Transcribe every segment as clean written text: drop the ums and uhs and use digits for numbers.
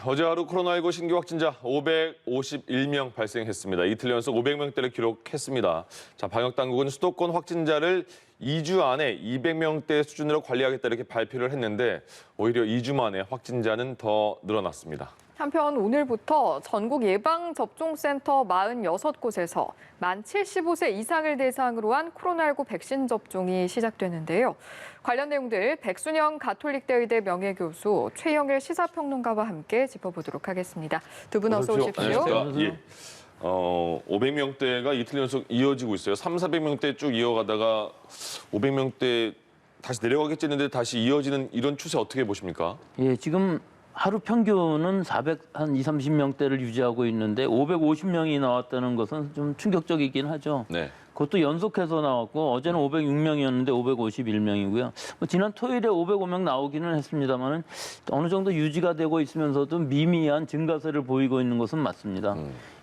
어제 하루 코로나19 신규 확진자 551명 발생했습니다. 이틀 연속 500명대를 기록했습니다. 자, 방역당국은 수도권 확진자를 2주 안에 200명대 수준으로 관리하겠다 이렇게 발표를 했는데 오히려 2주 만에 확진자는 더 늘어났습니다. 한편 오늘부터 전국 예방접종센터 46곳에서 만 75세 이상을 대상으로 한 코로나19 백신 접종이 시작되는데요. 관련 내용들 백순영 가톨릭대의대 명예교수 최영일 시사평론가와 함께 짚어보도록 하겠습니다. 두 분 어서 오십시오. 예. 500명대가 이틀 연속 이어지고 있어요. 400명대 쭉 이어가다가 500명대 다시 내려가겠지 했는데 다시 이어지는 이런 추세 어떻게 보십니까? 예, 지금 하루 평균은 30명대를 유지하고 있는데 550명이 나왔다는 것은 좀 충격적이긴 하죠. 네. 그것도 연속해서 나왔고 어제는 506명이었는데 551명이고요. 지난 토요일에 505명 나오기는 했습니다만 어느 정도 유지가 되고 있으면서도 미미한 증가세를 보이고 있는 것은 맞습니다.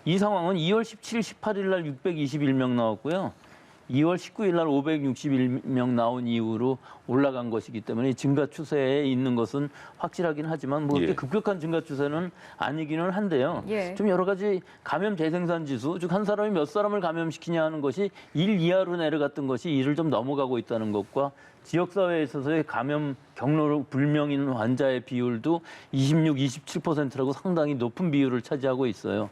이 상황은 2월 17일, 18일 날 621명 나왔고요. 2월 19일 날 561명 나온 이후로 올라간 것이기 때문에 증가 추세에 있는 것은 확실하긴 하지만 뭐 그렇게 급격한 증가 추세는 아니기는 한데요. 좀 여러 가지 감염 재생산 지수, 즉 한 사람이 몇 사람을 감염시키냐 하는 것이 1 이하로 내려갔던 것이 1을 좀 넘어가고 있다는 것과 지역사회에 있어서의 감염 경로 불명인 환자의 비율도 26, 27%라고 상당히 높은 비율을 차지하고 있어요.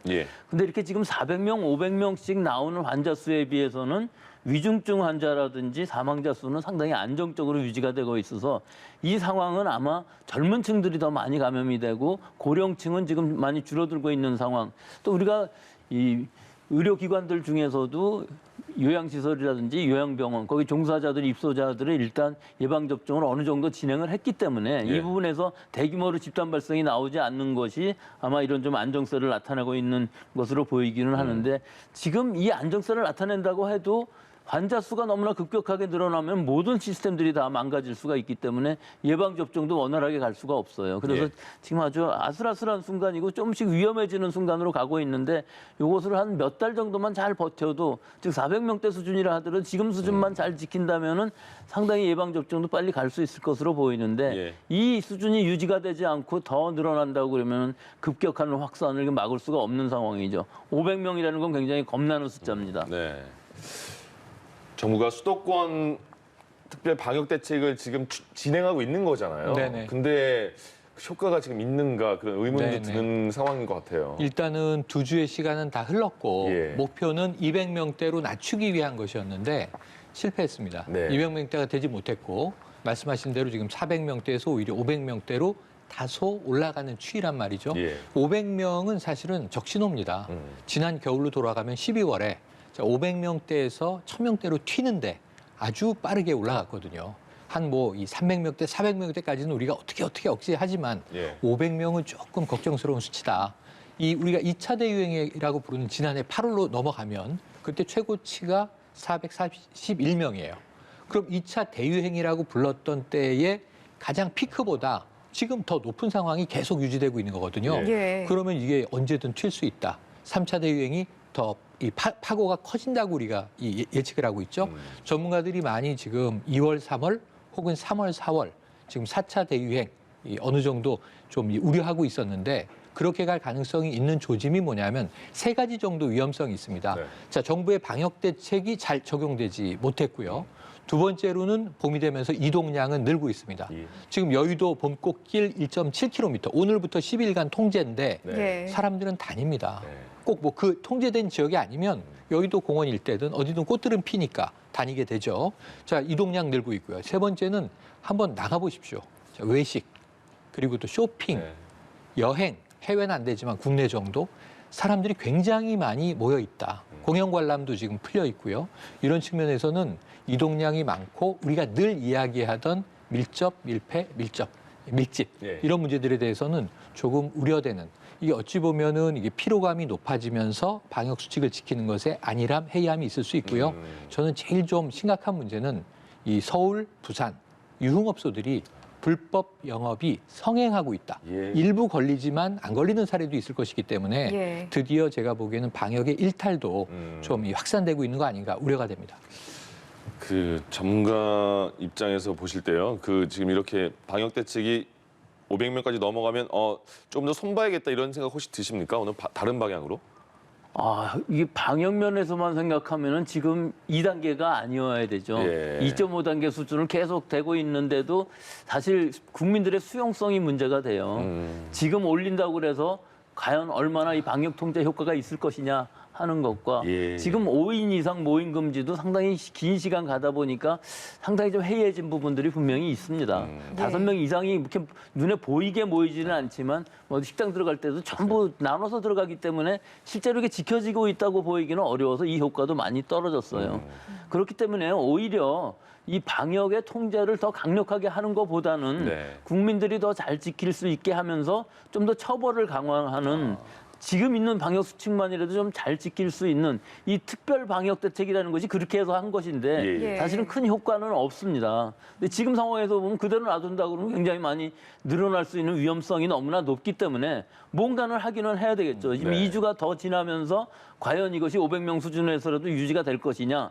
근데 이렇게 지금 400명, 500명씩 나오는 환자 수에 비해서는 위중증 환자라든지 사망자 수는 상당히 안정적으로 유지가 되고 있어서 이 상황은 아마 젊은 층들이 더 많이 감염이 되고 고령층은 지금 많이 줄어들고 있는 상황. 또 우리가 이 의료기관들 중에서도 요양시설이라든지 요양병원, 거기 종사자들, 입소자들의 일단 예방접종을 어느 정도 진행을 했기 때문에 이 부분에서 대규모로 집단 발생이 나오지 않는 것이 아마 이런 좀 안정세를 나타내고 있는 것으로 보이기는 하는데 지금 이 안정세를 나타낸다고 해도 환자 수가 너무나 급격하게 늘어나면 모든 시스템들이 다 망가질 수가 있기 때문에 예방접종도 원활하게 갈 수가 없어요. 그래서 지금 아주 아슬아슬한 순간이고 조금씩 위험해지는 순간으로 가고 있는데 이것을 한 몇 달 정도만 잘 버텨도 즉 400명대 수준이라 하더라도 지금 수준만 잘 지킨다면은 상당히 예방접종도 빨리 갈 수 있을 것으로 보이는데 이 수준이 유지가 되지 않고 더 늘어난다고 그러면 급격한 확산을 막을 수가 없는 상황이죠. 500명이라는 건 굉장히 겁나는 숫자입니다. 네. 정부가 수도권 특별 방역 대책을 지금 진행하고 있는 거잖아요. 네네. 근데 효과가 지금 있는가 그런 의문도 드는 상황인 것 같아요. 일단은 2주의 시간은 다 흘렀고 목표는 200명대로 낮추기 위한 것이었는데 실패했습니다. 200명대가 되지 못했고 말씀하신 대로 지금 400명대에서 오히려 500명대로 다소 올라가는 추이란 말이죠. 500명은 사실은 적신호입니다. 지난 겨울로 돌아가면 12월에 500명대에서 1000명대로 튀는데 아주 빠르게 올라갔거든요. 한 뭐 이 300명대, 400명대까지는 우리가 어떻게 억제하지만 500명은 조금 걱정스러운 수치다. 이 우리가 2차 대유행이라고 부르는 지난해 8월로 넘어가면 그때 최고치가 441명이에요. 그럼 2차 대유행이라고 불렀던 때의 가장 피크보다 지금 더 높은 상황이 계속 유지되고 있는 거거든요. 그러면 이게 언제든 튈 수 있다. 3차 대유행이 더 이 파고가 커진다고 우리가 예측을 하고 있죠. 전문가들이 많이 지금 2월, 3월 혹은 3월, 4월 지금 4차 대유행 어느 정도 좀 우려하고 있었는데 그렇게 갈 가능성이 있는 조짐이 뭐냐면 3가지 정도 위험성이 있습니다. 자, 정부의 방역 대책이 잘 적용되지 못했고요. 두 번째로는 봄이 되면서 이동량은 늘고 있습니다. 지금 여의도 봄꽃길 1.7km, 오늘부터 10일간 통제인데 사람들은 다닙니다. 꼭 뭐 그 통제된 지역이 아니면 여의도 공원 일대든 어디든 꽃들은 피니까 다니게 되죠. 자, 이동량 늘고 있고요. 세 번째는 한번 나가보십시오. 자, 외식, 그리고 또 쇼핑, 여행, 해외는 안 되지만 국내 정도 사람들이 굉장히 많이 모여 있다. 공연 관람도 지금 풀려 있고요. 이런 측면에서는 이동량이 많고 우리가 늘 이야기하던 밀접, 밀폐, 밀집 이런 문제들에 대해서는 조금 우려되는 이게 어찌 보면은 이게 피로감이 높아지면서 방역 수칙을 지키는 것에 안일함, 해이함이 있을 수 있고요. 저는 제일 좀 심각한 문제는 이 서울, 부산 유흥업소들이 불법 영업이 성행하고 있다. 일부 걸리지만 안 걸리는 사례도 있을 것이기 때문에 드디어 제가 보기에는 방역의 일탈도 좀 확산되고 있는 거 아닌가 우려가 됩니다. 그 전문가 입장에서 보실 때요. 그 지금 이렇게 방역 대책이 500명까지 넘어가면 좀 더 손봐야겠다 이런 생각 혹시 드십니까? 오늘 다른 방향으로? 이게 방역 면에서만 생각하면은 지금 2단계가 아니어야 되죠. 예. 2.5단계 수준을 계속 되고 있는데도 사실 국민들의 수용성이 문제가 돼요. 지금 올린다고 그래서 과연 얼마나 이 방역 통제 효과가 있을 것이냐 하는 것과 예. 지금 5인 이상 모임 금지도 상당히 긴 시간 가다 보니까 상당히 좀 해이해진 부분들이 분명히 있습니다. 5명 이상이 이렇게 눈에 보이게 모이지는 않지만 뭐 식당 들어갈 때도 전부 나눠서 들어가기 때문에 실제로 이게 지켜지고 있다고 보이기는 어려워서 이 효과도 많이 떨어졌어요. 그렇기 때문에 오히려 이 방역의 통제를 더 강력하게 하는 것보다는 네. 국민들이 더 잘 지킬 수 있게 하면서 좀 더 처벌을 강화하는 지금 있는 방역 수칙만이라도 좀 잘 지킬 수 있는 이 특별 방역 대책이라는 것이 그렇게 해서 한 것인데 예. 사실은 큰 효과는 없습니다. 근데 지금 상황에서 보면 그대로 놔둔다고 그러면 굉장히 많이 늘어날 수 있는 위험성이 너무나 높기 때문에 뭔가는 하기는 해야 되겠죠. 지금 네. 2주가 더 지나면서 과연 이것이 500명 수준에서라도 유지가 될 것이냐.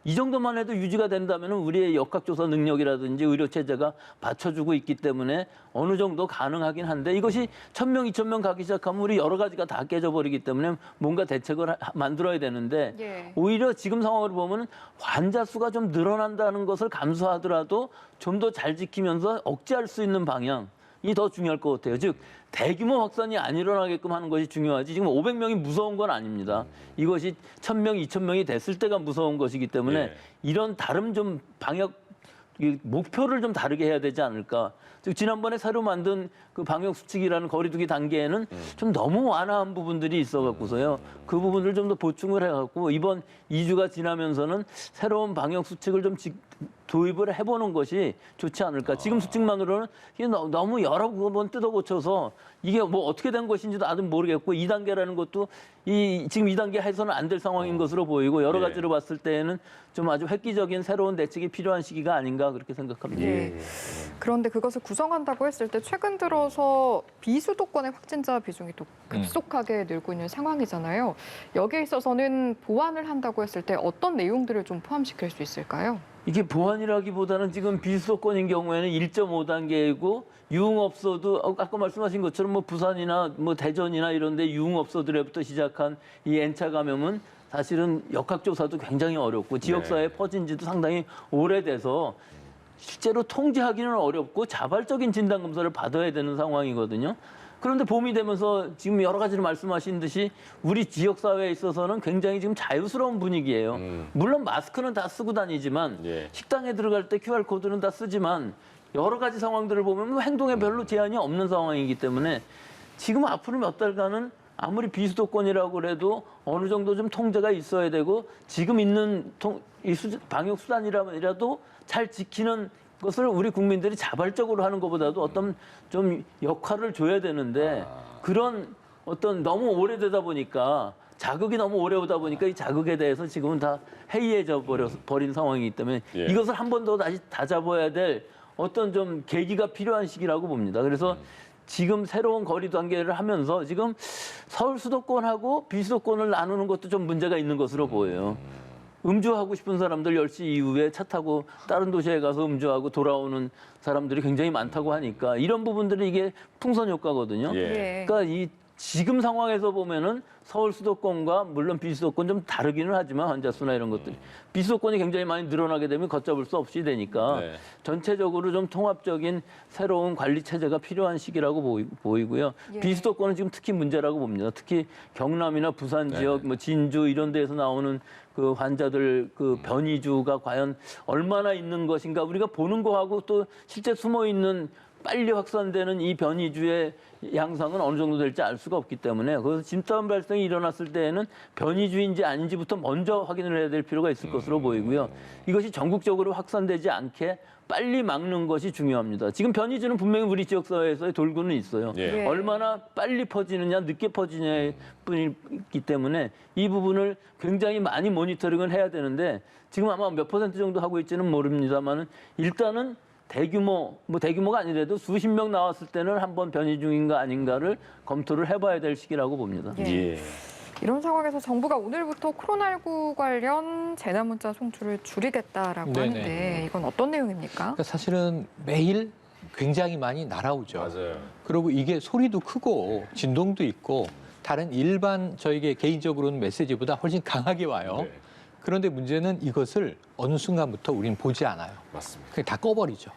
이 정도만 해도 유지가 된다면 우리의 역학조사 능력이라든지 의료체제가 받쳐주고 있기 때문에 어느 정도 가능하긴 한데 이것이 1,000명, 2,000명 가기 시작하면 우리 여러 가지가 다 깨져버리기 때문에 뭔가 대책을 만들어야 되는데 예. 오히려 지금 상황을 보면 환자 수가 좀 늘어난다는 것을 감수하더라도 좀 더 잘 지키면서 억제할 수 있는 방향 이 더 중요할 것 같아요. 즉 대규모 확산이 안 일어나게끔 하는 것이 중요하지 지금 500명이 무서운 건 아닙니다. 이것이 1,000명, 2,000명이 됐을 때가 무서운 것이기 때문에 예. 이런 다른 좀 방역 이 목표를 좀 다르게 해야 되지 않을까. 즉 지난번에 새로 만든 그 방역 수칙이라는 거리두기 단계에는 좀 너무 완화한 부분들이 있어갖고서요. 그 부분을 좀 더 보충을 해갖고 이번 2주가 지나면서는 새로운 방역 수칙을 좀 도입을 해보는 것이 좋지 않을까. 지금 수칙만으로는 이게 너무 여러 번 뜯어 고쳐서 이게 뭐 어떻게 된 것인지도 아직 모르겠고 2단계라는 것도 지금 2단계 해서는 안 될 상황인 것으로 보이고 여러 예. 가지로 봤을 때에는 좀 아주 획기적인 새로운 대책이 필요한 시기가 아닌가 그렇게 생각합니다. 예. 그런데 그것을 구성한다고 했을 때 최근 들어서 비수도권의 확진자 비중이 또 급속하게 늘고 있는 상황이잖아요. 여기에 있어서는 보완을 한다고 했을 때 어떤 내용들을 좀 포함시킬 수 있을까요? 이게 보완이라기보다는 지금 비수도권인 경우에는 1.5단계이고 유흥업소도 아까 말씀하신 것처럼 뭐 부산이나 뭐 대전이나 이런데 유흥업소들에부터 시작한 이 N차 감염은 사실은 역학조사도 굉장히 어렵고 지역사회에 퍼진 지도 상당히 오래돼서 실제로 통제하기는 어렵고 자발적인 진단검사를 받아야 되는 상황이거든요. 그런데 봄이 되면서 지금 여러 가지를 말씀하신 듯이 우리 지역사회에 있어서는 굉장히 지금 자유스러운 분위기예요. 물론 마스크는 다 쓰고 다니지만 예. 식당에 들어갈 때 QR코드는 다 쓰지만 여러 가지 상황들을 보면 행동에 별로 제한이 없는 상황이기 때문에 지금 앞으로 몇 달간은 아무리 비수도권이라고 그래도 어느 정도 좀 통제가 있어야 되고 지금 있는 방역 수단이라도 잘 지키는 것을 우리 국민들이 자발적으로 하는 것보다도 어떤 좀 역할을 줘야 되는데 그런 어떤 너무 오래되다 보니까 자극이 너무 오래 오다 보니까 이 자극에 대해서 지금은 다 해이해져 버린 상황이기 때문에 예. 이것을 한 번 더 다시 다잡아야 될 어떤 좀 계기가 필요한 시기라고 봅니다. 그래서 지금 새로운 거리 단계를 하면서 지금 서울 수도권하고 비수도권을 나누는 것도 좀 문제가 있는 것으로 보여요. 음주하고 싶은 사람들 10시 이후에 차 타고 다른 도시에 가서 음주하고 돌아오는 사람들이 굉장히 많다고 하니까 이런 부분들이 이게 풍선 효과거든요. 예. 그러니까 이 지금 상황에서 보면은 서울 수도권과 물론 비수도권 좀 다르기는 하지만 환자 수나 이런 것들이 비수도권이 굉장히 많이 늘어나게 되면 걷잡을 수 없이 되니까 네. 전체적으로 좀 통합적인 새로운 관리 체제가 필요한 시기라고 보이고요. 예. 비수도권은 지금 특히 문제라고 봅니다. 특히 경남이나 부산 지역, 뭐 진주 이런 데에서 나오는 그 환자들 그 변이주가 과연 얼마나 있는 것인가 우리가 보는 거하고 또 실제 숨어 있는 빨리 확산되는 이 변이주의 양상은 어느 정도 될지 알 수가 없기 때문에 그래서 집단 발생이 일어났을 때에는 변이주인지 아닌지부터 먼저 확인을 해야 될 필요가 있을 것으로 보이고요. 이것이 전국적으로 확산되지 않게 빨리 막는 것이 중요합니다. 지금 변이주는 분명히 우리 지역사회에서 돌고는 있어요. 예. 얼마나 빨리 퍼지느냐 늦게 퍼지냐의 뿐이기 때문에 이 부분을 굉장히 많이 모니터링을 해야 되는데 지금 아마 몇 퍼센트 정도 하고 있지는 모릅니다만 일단은 대규모가 아니라도 수십 명 나왔을 때는 한번 변이 중인가 아닌가를 검토를 해봐야 될 시기라고 봅니다. 예. 예. 이런 상황에서 정부가 오늘부터 코로나19 관련 재난문자 송출을 줄이겠다라고 네네. 하는데 이건 어떤 내용입니까? 그러니까 사실은 매일 굉장히 많이 날아오죠. 맞아요. 그리고 이게 소리도 크고 진동도 있고 다른 일반 저에게 개인적으로는 메시지보다 훨씬 강하게 와요. 네. 그런데 문제는 이것을 어느 순간부터 우리는 보지 않아요. 맞습니다. 그냥 다 꺼버리죠.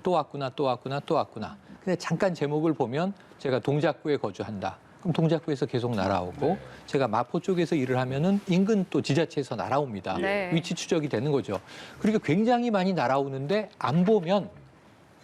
또 왔구나, 또 왔구나, 또 왔구나. 근데 잠깐 제목을 보면 제가 동작구에 거주한다. 그럼 동작구에서 계속 날아오고 네. 제가 마포 쪽에서 일을 하면은 인근 또 지자체에서 날아옵니다. 네. 위치 추적이 되는 거죠. 그러니까 굉장히 많이 날아오는데 안 보면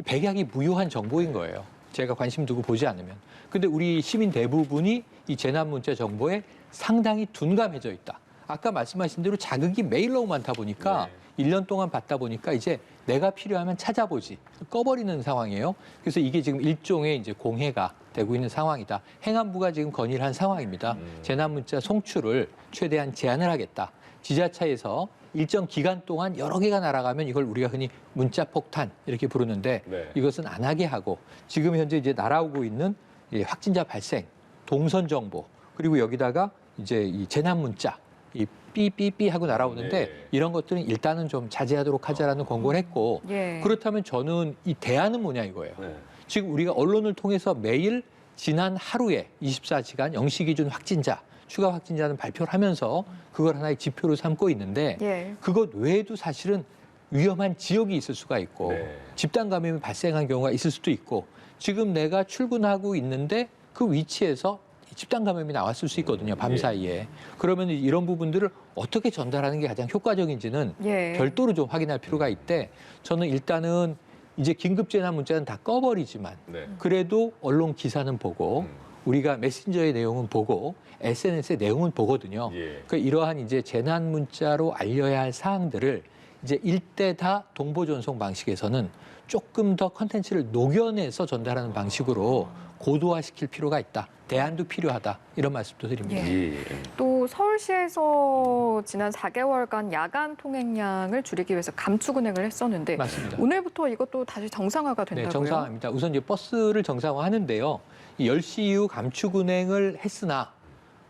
백약이 무효한 정보인 거예요. 제가 관심 두고 보지 않으면. 근데 우리 시민 대부분이 이 재난 문자 정보에 상당히 둔감해져 있다. 아까 말씀하신 대로 자극이 매일 너무 많다 보니까 네. 1년 동안 받다 보니까 이제 내가 필요하면 찾아보지 꺼버리는 상황이에요. 그래서 이게 지금 일종의 이제 공해가 되고 있는 상황이다. 행안부가 지금 건의를 한 상황입니다. 재난 문자 송출을 최대한 제한을 하겠다. 지자체에서 일정 기간 동안 여러 개가 날아가면 이걸 우리가 흔히 문자 폭탄 이렇게 부르는데 네. 이것은 안 하게 하고 지금 현재 이제 날아오고 있는 이 확진자 발생, 동선 정보 그리고 여기다가 이제 이 재난 문자 이 삐삐삐 하고 날아오는데 네. 이런 것들은 일단은 좀 자제하도록 하자라는 권고를 했고 예. 그렇다면 저는 이 대안은 뭐냐 이거예요. 네. 지금 우리가 언론을 통해서 매일 지난 하루에 24시간 0시 기준 확진자, 추가 확진자는 발표를 하면서 그걸 하나의 지표로 삼고 있는데 예. 그것 외에도 사실은 위험한 지역이 있을 수가 있고 네. 집단 감염이 발생한 경우가 있을 수도 있고 지금 내가 출근하고 있는데 그 위치에서 집단 감염이 나왔을 수 있거든요. 밤사이에. 그러면 이런 부분들을 어떻게 전달하는 게 가장 효과적인지는 예. 별도로 좀 확인할 필요가 있대. 저는 일단은 이제 긴급 재난 문자는 다 꺼버리지만 네. 그래도 언론 기사는 보고 우리가 메신저의 내용은 보고 SNS의 내용은 보거든요. 예. 그러니까 이러한 이제 재난 문자로 알려야 할 사항들을 이제 일대 다 동보 전송 방식에서는 조금 더 컨텐츠를 녹여내서 전달하는 방식으로 고도화시킬 필요가 있다. 대안도 필요하다. 이런 말씀도 드립니다. 예. 예. 또 서울시에서 지난 4개월간 야간 통행량을 줄이기 위해서 감축 운행을 했었는데 맞습니다. 오늘부터 이것도 다시 정상화가 된다고요? 네, 정상화입니다. 우선 이제 버스를 정상화하는데요. 이 10시 이후 감축 운행을 했으나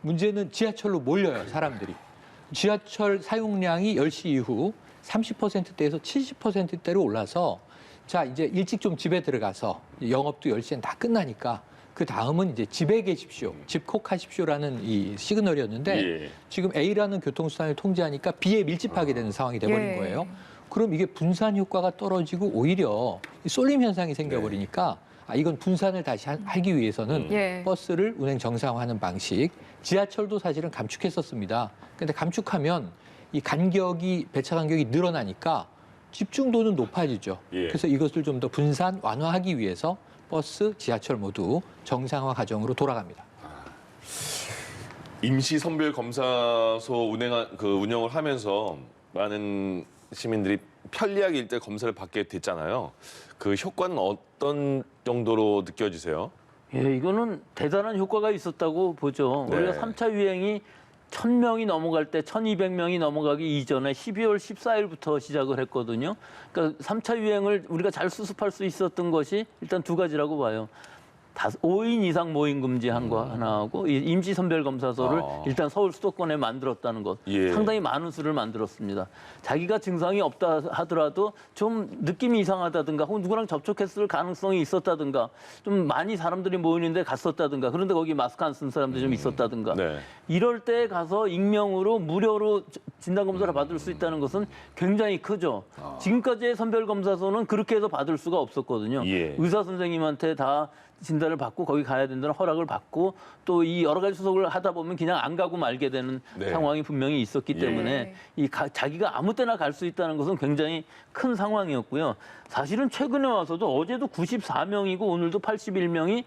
문제는 지하철로 몰려요, 사람들이. 지하철 사용량이 10시 이후 30%대에서 70%대로 올라서 자, 이제 일찍 좀 집에 들어가서 영업도 10시엔 다 끝나니까 그 다음은 이제 집에 계십시오. 집콕하십시오라는 이 시그널이었는데 예. 지금 A라는 교통수단을 통제하니까 B에 밀집하게 되는 상황이 돼버린 예. 거예요. 그럼 이게 분산 효과가 떨어지고 오히려 이 쏠림 현상이 생겨버리니까 아, 이건 분산을 다시 하기 위해서는 예. 버스를 운행 정상화하는 방식, 지하철도 사실은 감축했었습니다. 근데 감축하면 이 간격이 배차 간격이 늘어나니까 집중도는 높아지죠. 예. 그래서 이것을 좀 더 분산 완화하기 위해서 버스, 지하철 모두 정상화 과정으로 돌아갑니다. 임시 선별 검사소 운영을 하면서 많은 시민들이 편리하게 일대 검사를 받게 됐잖아요. 그 효과는 어떤 정도로 느껴지세요? 예, 이거는 대단한 효과가 있었다고 보죠. 네. 우리가 3차 유행이 1,000명이 넘어갈 때 1,200명이 넘어가기 이전에 12월 14일부터 시작을 했거든요. 그러니까 3차 유행을 우리가 잘 수습할 수 있었던 것이 일단 두 가지라고 봐요. 5인 이상 모임 금지한 거 하나하고 임시 선별 검사소를 일단 서울 수도권에 만들었다는 것. 예. 상당히 많은 수를 만들었습니다. 자기가 증상이 없다 하더라도 좀 느낌이 이상하다든가 혹은 누구랑 접촉했을 가능성이 있었다든가 좀 많이 사람들이 모이는데 갔었다든가 그런데 거기 마스크 안 쓴 사람들이 좀 있었다든가 네. 이럴 때 가서 익명으로 무료로 진단검사를 받을 수 있다는 것은 굉장히 크죠. 지금까지의 선별검사소는 그렇게 해서 받을 수가 없었거든요. 예. 의사 선생님한테 다 진단을 받고 거기 가야 된다는 허락을 받고 또 이 여러 가지 수속을 하다 보면 그냥 안 가고 말게 되는 네. 상황이 분명히 있었기 예. 때문에 자기가 아무 때나 갈 수 있다는 것은 굉장히 큰 상황이었고요. 사실은 최근에 와서도 어제도 94명이고 오늘도 81명이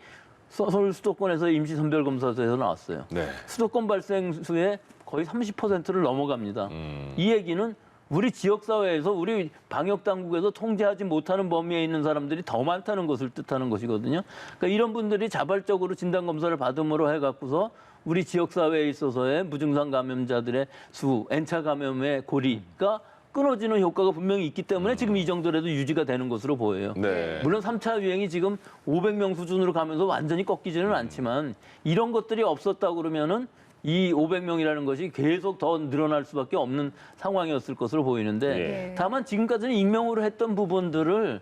서울 수도권에서 임시 선별검사소에서 나왔어요. 네. 수도권 발생수의 거의 30%를 넘어갑니다. 이 얘기는 우리 지역사회에서 우리 방역당국에서 통제하지 못하는 범위에 있는 사람들이 더 많다는 것을 뜻하는 것이거든요. 그러니까 이런 분들이 자발적으로 진단검사를 받음으로 해갖고서 우리 지역사회에 있어서의 무증상 감염자들의 수, N차 감염의 고리가 끊어지는 효과가 분명히 있기 때문에 지금 이 정도라도 유지가 되는 것으로 보여요. 네. 물론 3차 유행이 지금 500명 수준으로 가면서 완전히 꺾이지는 않지만 이런 것들이 없었다 그러면은 이 500명이라는 것이 계속 더 늘어날 수밖에 없는 상황이었을 것으로 보이는데 예. 다만 지금까지는 익명으로 했던 부분들을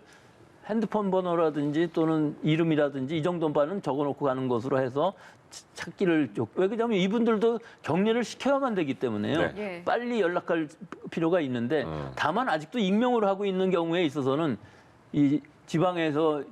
핸드폰 번호라든지 또는 이름이라든지 이 정도만은 적어놓고 가는 것으로 해서 찾기를 왜 그러냐면 이분들도 격리를 시켜야만 되기 때문에요. 네. 빨리 연락할 필요가 있는데 다만 아직도 익명으로 하고 있는 경우에 있어서는 이 지방에서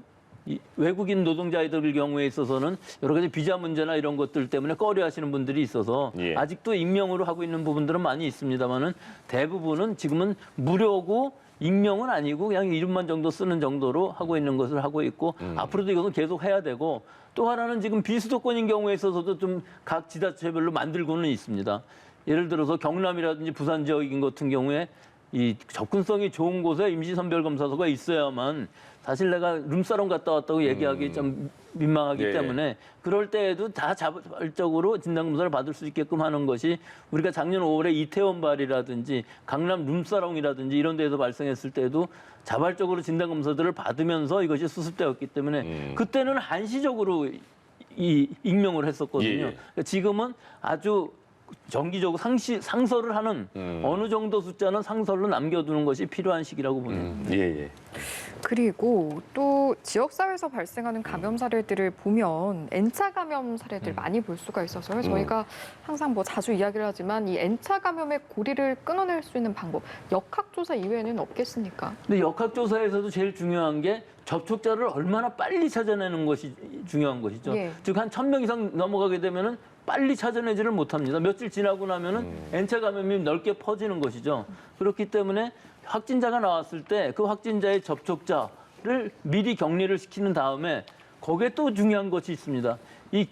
이 외국인 노동자들 경우에 있어서는 여러 가지 비자 문제나 이런 것들 때문에 꺼려하시는 분들이 있어서 예. 아직도 익명으로 하고 있는 부분들은 많이 있습니다만은 대부분은 지금은 무료고 익명은 아니고 그냥 이름만 정도 쓰는 정도로 하고 있는 것을 하고 있고 앞으로도 이것은 계속 해야 되고 또 하나는 지금 비수도권인 경우에 있어서도 좀 각 지자체별로 만들고는 있습니다. 예를 들어서 경남이라든지 부산 지역인 같은 경우에 이 접근성이 좋은 곳에 임시선별검사소가 있어야만 사실 내가 룸사롱 갔다 왔다고 얘기하기 좀 민망하기 예. 때문에 그럴 때에도 다 자발적으로 진단검사를 받을 수 있게끔 하는 것이 우리가 작년 5월에 이태원 발이라든지 강남 룸사롱이라든지 이런 데에서 발생했을 때도 자발적으로 진단검사들을 받으면서 이것이 수습되었기 때문에 그때는 한시적으로 이 익명을 했었거든요. 예. 그러니까 지금은 아주 정기적으로 상설을 하는 어느 정도 숫자는 상설로 남겨두는 것이 필요한 시기라고 봅니다. 예. 그리고 또 지역사회에서 발생하는 감염 사례들을 보면 N차 감염 사례들 많이 볼 수가 있어서요. 저희가 항상 뭐 자주 이야기를 하지만 이 N차 감염의 고리를 끊어낼 수 있는 방법, 역학조사 이외에는 없겠습니까? 근데 역학조사에서도 제일 중요한 게 접촉자를 얼마나 빨리 찾아내는 것이 중요한 것이죠. 예. 즉 한 1,000명 이상 넘어가게 되면은 빨리 찾아내지를 못합니다. 며칠 지나고 나면은 N차 감염이 넓게 퍼지는 것이죠. 그렇기 때문에 확진자가 나왔을 때 그 확진자의 접촉자를 미리 격리를 시키는 다음에 거기에 또 중요한 것이 있습니다. 이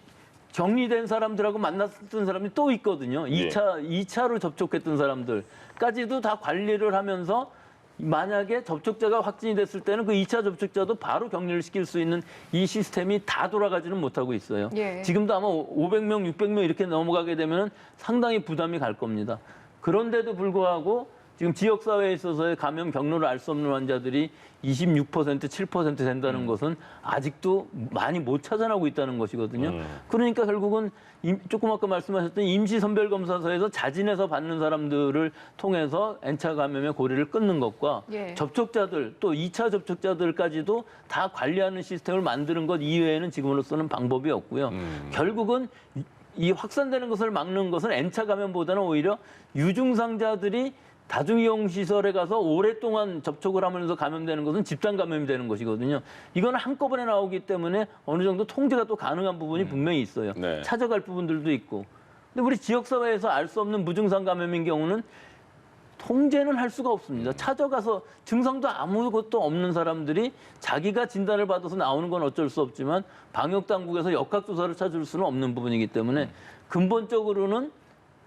격리된 사람들하고 만났던 사람이 또 있거든요. 2차로 접촉했던 사람들까지도 다 관리를 하면서 만약에 접촉자가 확진이 됐을 때는 그 2차 접촉자도 바로 격리를 시킬 수 있는 이 시스템이 다 돌아가지는 못하고 있어요. 예. 지금도 아마 500명, 600명 이렇게 넘어가게 되면 상당히 부담이 갈 겁니다. 그런데도 불구하고 지금 지역사회에 있어서의 감염 경로를 알 수 없는 환자들이 26%, 7% 된다는 것은 아직도 많이 못 찾아나고 있다는 것이거든요. 그러니까 결국은 조금 아까 말씀하셨던 임시선별검사소에서 자진해서 받는 사람들을 통해서 N차 감염의 고리를 끊는 것과 예. 접촉자들 또 2차 접촉자들까지도 다 관리하는 시스템을 만드는 것 이외에는 지금으로서는 방법이 없고요. 결국은 이 확산되는 것을 막는 것은 N차 감염보다는 오히려 유증상자들이 다중이용시설에 가서 오랫동안 접촉을 하면서 감염되는 것은 집단 감염이 되는 것이거든요. 이거는 한꺼번에 나오기 때문에 어느 정도 통제가 또 가능한 부분이 분명히 있어요. 네. 찾아갈 부분들도 있고. 근데 우리 지역사회에서 알 수 없는 무증상 감염인 경우는 통제는 할 수가 없습니다. 찾아가서 증상도 아무것도 없는 사람들이 자기가 진단을 받아서 나오는 건 어쩔 수 없지만 방역당국에서 역학조사를 찾을 수는 없는 부분이기 때문에 근본적으로는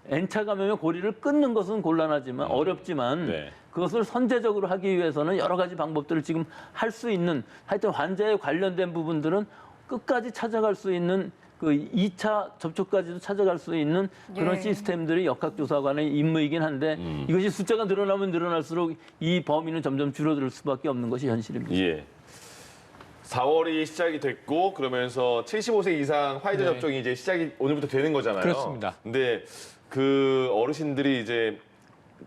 N차 감염의 고리를 끊는 것은 곤란하지만 어렵지만 네. 그것을 선제적으로 하기 위해서는 여러 가지 방법들을 지금 할 수 있는 하여튼 환자에 관련된 부분들은 끝까지 찾아갈 수 있는 그 2차 접촉까지도 찾아갈 수 있는 그런 예. 시스템들이 역학조사관의 임무이긴 한데 이것이 숫자가 늘어나면 늘어날수록 이 범위는 점점 줄어들 수밖에 없는 것이 현실입니다. 예. 4월이 시작이 됐고 그러면서 75세 이상 화이자 네. 접종이 이제 시작이 오늘부터 되는 거잖아요. 그렇습니다. 근데 그 어르신들이 이제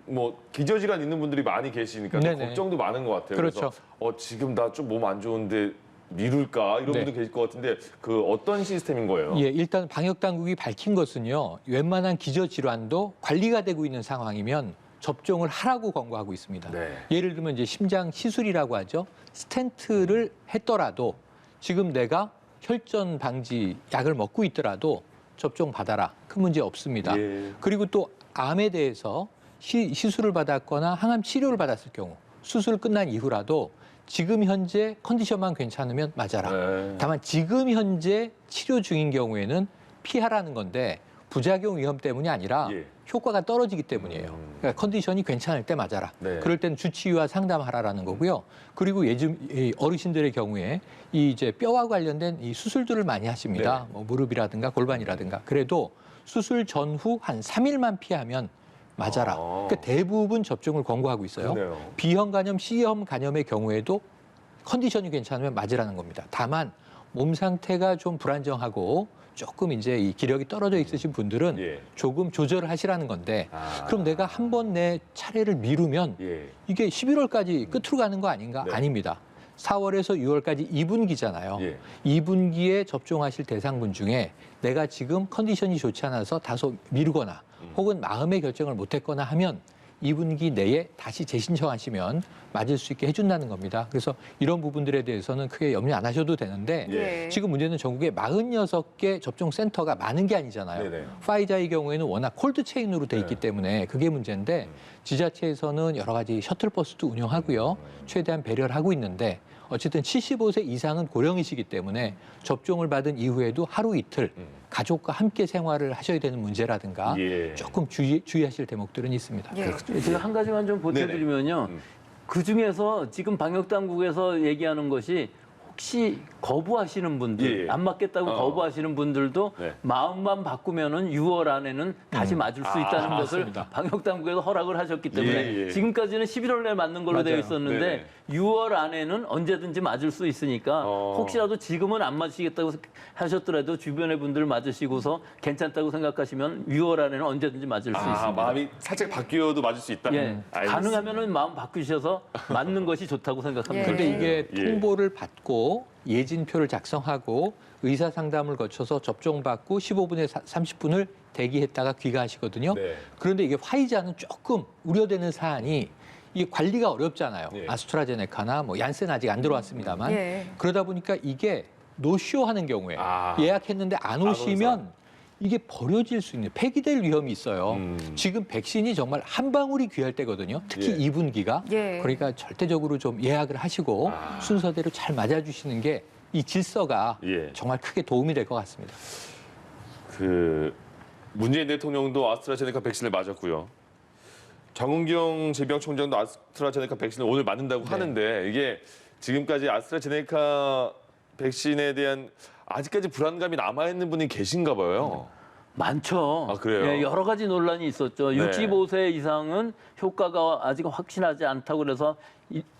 뭐 기저질환 있는 분들이 많이 계시니까 또 네네. 걱정도 많은 것 같아요. 그렇죠. 그래서 지금 나 좀 몸 안 좋은데 미룰까 이런 네. 분들 계실 것 같은데 그 어떤 시스템인 거예요? 예, 일단 방역 당국이 밝힌 것은요. 웬만한 기저 질환도 관리가 되고 있는 상황이면 접종을 하라고 권고하고 있습니다. 네. 예를 들면 이제 심장 시술이라고 하죠. 스텐트를 했더라도 지금 내가 혈전 방지 약을 먹고 있더라도 접종 받아라. 큰 문제 없습니다. 예. 그리고 또 암에 대해서 시술을 받았거나 항암 치료를 받았을 경우 수술 끝난 이후라도 지금 현재 컨디션만 괜찮으면 맞아라. 네. 다만 지금 현재 치료 중인 경우에는 피하라는 건데 부작용 위험 때문이 아니라 예. 효과가 떨어지기 때문이에요. 그러니까 컨디션이 괜찮을 때 맞아라. 네. 그럴 땐 주치의와 상담하라라는 거고요. 그리고 요즘 이 어르신들의 경우에 이 이제 뼈와 관련된 이 수술들을 많이 하십니다. 네. 뭐 무릎이라든가 골반이라든가. 그래도 수술 전후 한 3일만 피하면 맞아라. 그러니까 대부분 접종을 권고하고 있어요. 그러네요. B형 간염, C형 간염의 경우에도 컨디션이 괜찮으면 맞으라는 겁니다. 다만 몸 상태가 좀 불안정하고 조금 이제 이 기력이 떨어져 있으신 분들은 예. 조금 조절을 하시라는 건데 그럼 내가 한 번 내 차례를 미루면 예. 이게 11월까지 끝으로 가는 거 아닌가? 네. 아닙니다. 4월에서 6월까지 2분기잖아요. 예. 2분기에 접종하실 대상분 중에 내가 지금 컨디션이 좋지 않아서 다소 미루거나 혹은 마음의 결정을 못했거나 하면 2분기 내에 다시 재신청하시면 맞을 수 있게 해준다는 겁니다. 그래서 이런 부분들에 대해서는 크게 염려 안 하셔도 되는데 예. 지금 문제는 전국에 46개 접종센터가 많은 게 아니잖아요. 네네. 파이자의 경우에는 워낙 콜드체인으로 돼 있기 때문에 그게 문제인데 지자체에서는 여러 가지 셔틀버스도 운영하고요. 최대한 배려를 하고 있는데 어쨌든 75세 이상은 고령이시기 때문에 접종을 받은 이후에도 하루 이틀 가족과 함께 생활을 하셔야 되는 문제라든가 예. 조금 주의하실 대목들은 있습니다. 예. 제가 한 가지만 좀 보태드리면요. 그 중에서 지금 방역당국에서 얘기하는 것이 혹시 거부하시는 분들, 예. 안 맞겠다고 거부하시는 분들도 네. 마음만 바꾸면은 6월 안에는 다시 맞을 수 있다는 것을 맞습니다. 방역당국에서 허락을 하셨기 때문에 예, 예. 지금까지는 11월 내에 맞는 걸로 되어 맞아요. 있었는데 6월 안에는 언제든지 맞을 수 있으니까 혹시라도 지금은 안 맞으시겠다고 하셨더라도 주변의 분들 맞으시고서 괜찮다고 생각하시면 6월 안에는 언제든지 맞을 수 있습니다. 마음이 살짝 바뀌어도 맞을 수 있다. 예, 가능하면은 마음 바꾸셔서 맞는 것이 좋다고 생각합니다. 예. 그런데 이게 예. 통보를 받고 예진표를 작성하고 의사 상담을 거쳐서 접종받고 15분에 30분을 대기했다가 귀가하시거든요. 네. 그런데 이게 화이자는 조금 우려되는 사안이 이게 관리가 어렵잖아요. 예. 아스트라제네카나 뭐 얀센 아직 안 들어왔습니다만 예. 그러다 보니까 이게 노쇼 하는 경우에 아. 예약했는데 안 오시면 이게 버려질 수 있는 폐기될 위험이 있어요. 지금 백신이 정말 한 방울이 귀할 때거든요. 특히 예. 2분기가. 예. 그러니까 절대적으로 좀 예약을 하시고 순서대로 잘 맞아주시는 게 이 질서가 예. 정말 크게 도움이 될 것 같습니다. 그 문재인 대통령도 아스트라제네카 백신을 맞았고요. 정은경 질병총장도 아스트라제네카 백신을 오늘 맞는다고 하는데 이게 지금까지 아스트라제네카 백신에 대한 아직까지 불안감이 남아있는 분이 계신가 봐요. 많죠. 아, 그래요? 예, 여러 가지 논란이 있었죠. 네. 65세 이상은 효과가 아직 확신하지 않다고 그래서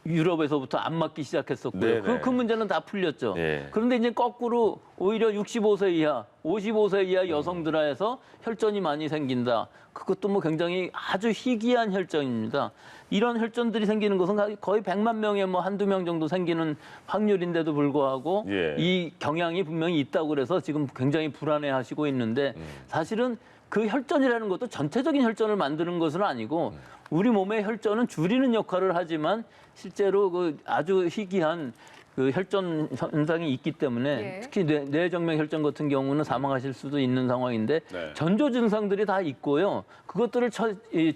유럽에서부터 안 맞기 시작했었고요. 네네. 그 문제는 다 풀렸죠. 예. 그런데 이제 거꾸로 오히려 65세 이하, 55세 이하 여성들에서 혈전이 많이 생긴다. 그것도 뭐 굉장히 아주 희귀한 혈전입니다. 이런 혈전들이 생기는 것은 거의 100만 명에 뭐 한두 명 정도 생기는 확률인데도 불구하고 예. 이 경향이 분명히 있다고 그래서 지금 굉장히 불안해하시고 있는데 사실은 그 혈전이라는 것도 전체적인 혈전을 만드는 것은 아니고 우리 몸의 혈전은 줄이는 역할을 하지만 실제로 그 아주 희귀한 그 혈전 현상이 있기 때문에 예. 특히 뇌정맥 혈전 같은 경우는 사망하실 수도 있는 상황인데 네. 전조 증상들이 다 있고요. 그것들을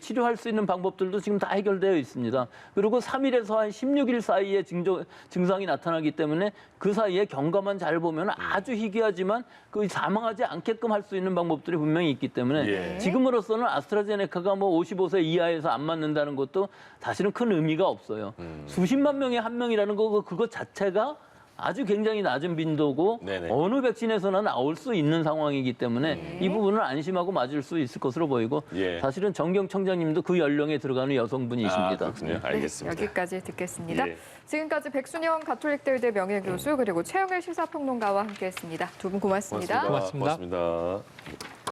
치료할 수 있는 방법들도 지금 다 해결되어 있습니다. 그리고 3일에서 한 16일 사이에 증상이 나타나기 때문에 그 사이에 경과만 잘 보면 아주 희귀하지만 그 사망하지 않게끔 할 수 있는 방법들이 분명히 있기 때문에 예. 지금으로서는 아스트라제네카가 뭐 55세 이하에서 안 맞는다는 것도 사실은 큰 의미가 없어요. 수십만 명에 한 명이라는 거 그것 자체가 아주 굉장히 낮은 빈도고 네네. 어느 백신에서나 나올 수 있는 상황이기 때문에 이 부분을 안심하고 맞을 수 있을 것으로 보이고 예. 사실은 정경 청장님도 그 연령에 들어가는 여성분이십니다. 그렇군요. 알겠습니다. 네, 여기까지 듣겠습니다. 예. 지금까지 백순영 가톨릭대 의대 명예교수 그리고 최영일 시사평론가와 함께했습니다. 두 분 고맙습니다. 고맙습니다. 고맙습니다.